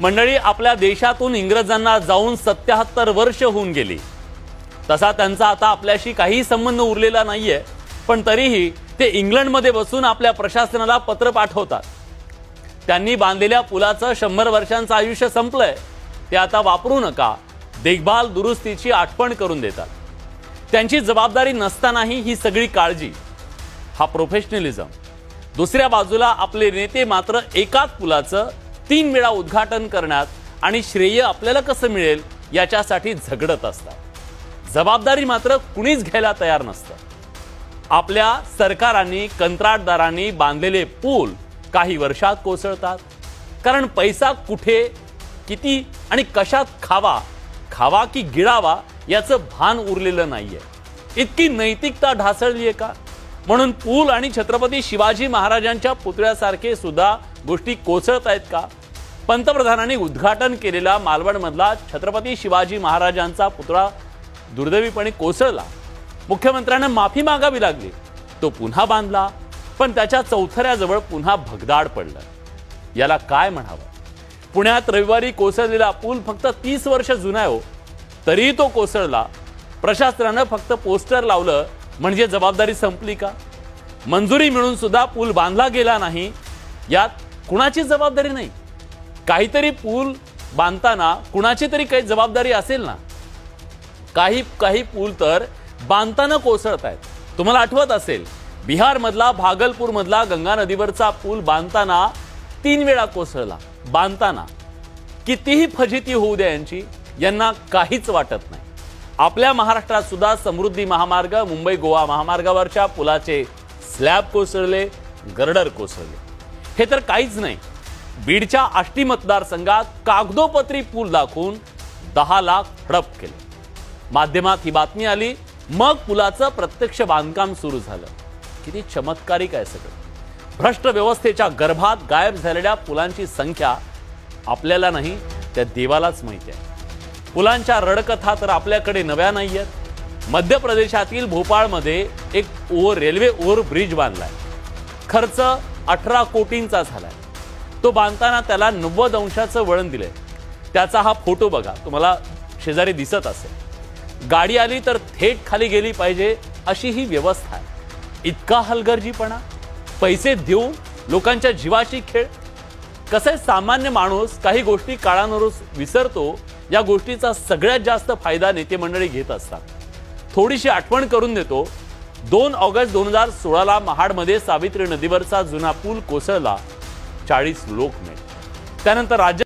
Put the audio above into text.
मंडळी, आपल्या देशातून इंग्रजांना जाऊन 77 वर्ष होऊन गेली। तसा त्यांचा आता आपल्याशी काही संबंध उरलेला नाहीये, पण तरीही ते इंग्लंडमध्ये बसून आपल्या प्रशासनाला पत्र पाठवतात। त्यांनी बांधलेल्या पुलाचं 100 वर्षांचं आयुष्य संपलंय, ते आता वापरू नका, देखभाल दुरुस्तीची आठवण करून देतात। त्यांची जबाबदारी नसतानाही ही सगळी काळजी, हा प्रोफेशनलिझम। दुसऱ्या बाजूला आपले नेते मात्र एकाच पुलाचं 3 वेळा उद्घाटन करण्यात आणि श्रेय आपल्याला कसं मिळेल याच्यासाठी झगडत असतात। जबाबदारी मात्र कुणीच घ्यायला तयार नसतं। आपल्या सरकारांनी कंत्राटदारांनी बांधलेले पूल काही वर्षात कोसळतात, कारण पैसा कुठे, किती आणि कशात खावा की गिळावा याचं भान उरलेलं नाहीये। इतकी नैतिकता ढासळलीये का? म्हणून पूल आणि छत्रपती शिवाजी महाराजांच्या पुतळ्यासारखे सुद्धा गोष्टी कोसळत आहेत का? पंतप्रधानांनी उद्घाटन केलेला मालवणमधला छत्रपती शिवाजी महाराजांचा पुतळा दुर्दैवीपणे कोसळला। मुख्यमंत्र्यांना माफी मागावी लागली, तो पुन्हा बांधला, पण त्याच्या चौथऱ्याजवळ पुन्हा भगदाड पडलं। याला काय म्हणावं? पुण्यात रविवारी कोसळलेला पूल फक्त 30 वर्ष जुना आहे, तरी तो कोसळला। प्रशासनानं फक्त पोस्टर लावलं म्हणजे जबाबदारी संपली का? मंजुरी मिळून सुद्धा पूल बांधला गेला नाही, यात कुणाची जबाबदारी नाही? काहीतरी पूल बांधताना कुणाची तरी काही जबाबदारी असेल ना। काही पूल तर बांधताना कोसळत आहेत। तुम्हाला आठवत असेल, बिहार मधला भागलपूर मधला गंगा नदीवरचा पूल बांधताना 3 वेळा कोसळला। बांधताना कितीही फजिती होऊ द्या यांना काहीच वाटत नाही। आपल्या महाराष्ट्रात सुद्धा समृद्धी महामार्ग मुंबई गोवा महामार्गावरच्या पुलाचे स्लॅब कोसळले, गर्डर कोसळले। हे तर काहीच नाही, बीडच्या आष्टी मतदारसंघात कागदोपत्री पूल दाखवून 10 लाख हडप केले। माध्यमात ही बातमी आली, मग पुलाचं प्रत्यक्ष बांधकाम सुरू झालं। किती चमत्कारिक आहे सगळं। भ्रष्ट व्यवस्थेच्या गर्भात गायब झालेल्या पुलांची संख्या आपल्याला नाही, त्या देवालाच माहिती आहे। पुलांच्या रडकथा तर आपल्याकडे नव्या नाहीयेत। मध्य प्रदेशातील भोपाळमध्ये एक रेल्वे ओव्हर ब्रिज बांधलाय, खर्च 18 कोटींचा झालाय। तो बांधताना त्याला 90 अंशाचं वळण दिलंय। त्याचा हा फोटो बघा, तुम्हाला शेजारी दिसत असेल। गाडी आली तर थेट खाली गेली पाहिजे अशी ही व्यवस्था आहे। इतका हलगर्जीपणा, पैसे देऊन लोकांच्या जीवाशी खेळ। कसे सामान्य माणूस काही गोष्टी काळानुरूप विसरतो, या गोष्टीचा सगळ्यात जास्त फायदा नेते मंडळी घेत असतात। थोडीशी आठवण करून देतो, 2 ऑगस्ट 2016ला महाडमध्ये सावित्री नदीवरचा जुना पूल कोसळला, 40 लोक मेले। त्यानंतर राज्य